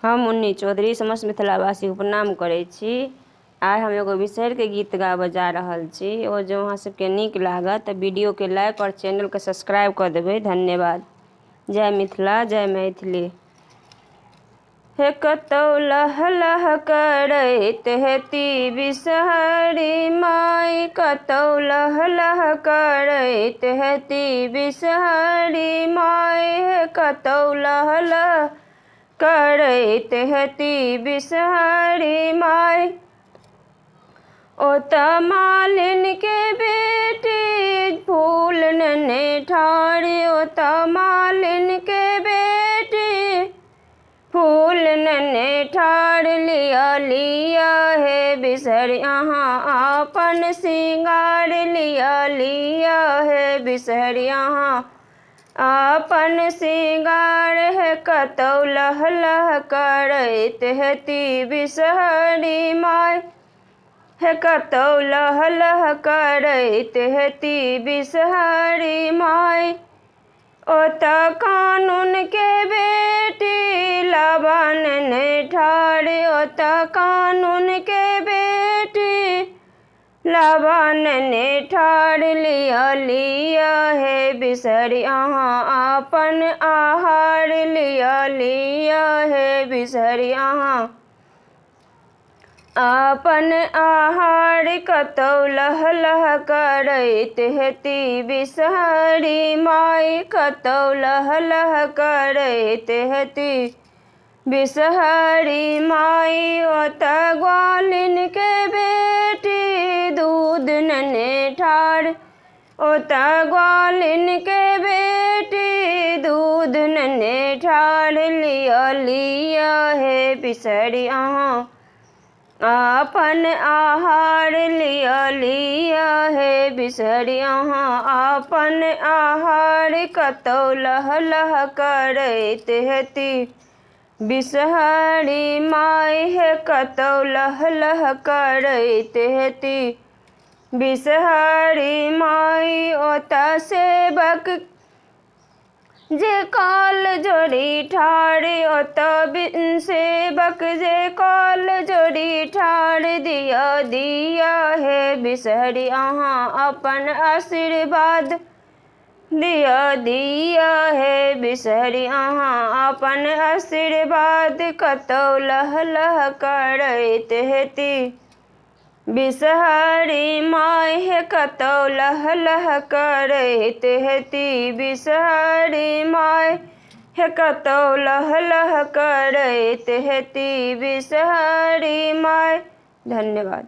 हम मुन्नी चौधरी समस्त मिथिलावासी को प्रणाम करै छी। आइ हम एगो बिसहरिके गीत गाबऽ जा रहल छी। ओ जो अहाँ सबके नीक लागत तऽ वीडियो के लाइक और चैनल के सब्सक्राइब कर देबै। धन्यवाद। जय मिथिला, जय मैथिली। हे कतौ लह लह करैत हेती बिसहरि माय, कतौ लह लह करैत हेती बिसहरि माय, हे कतौ लह लह करैत हेती बिसहरि माय। ओतऽ मालिन के बेटी फूल नेने ठाढ़, ओतऽ मालिन के बेटी फूल नेने ठाढ़, लिया लिया हे बिसहरि अहाँ अपन सिंगार, लिया लिया हे बिसहरि अहाँ अपन सिंगार, हे कतौ लह लह करैत हेती बिसहरि माय, हे कतौ लह लह करैत हेती बिसहरि माय। ओतऽ कानून के बेटी लाबा नेने ठाढ़, ओतऽ कानून के बेटी लाबा नेने ठाढ़, लिया लिया हे बिसहरि अहाँ अपन आहार, लिया लिया हे बिसहरि अहाँ अपन आहार। कतौ लह लह करैत हेती बिसहरि माय, कतौ लह लह करैत हेती बिसहरि माय। ओतऽ ग्वालिन के बेटी दूध नेने ठाढ़, ओतऽ ग्वालिन के बेटी दूध नेने ठाढ़, लिया लिया हे बिसहरि अहाँ अपन आहार, लिया लिया हे बिसहरि अहाँ अपन आहार। कतौ लह लह करैत हेती बिसहरि माय, हे कतौ लह लह करैत हेती बिसहरि माय। ओतऽ सेवक जे कल जोड़ी ठाढ़, ओतऽ सेवक जे कल जोड़ी ठाढ़, दिया दिया हे बिसहरि अहाँ अपन आशीर्वाद, दिया दिया हे बिसहरि अहाँ अपन आशीर्वाद। कतौ लह लह करैत हेती बिसहरि माय, हे कतौ लह लह करैत हेती बिसहरि माय, हे कतौ लह लह करैत हेती बिसहरि माय। धन्यवाद।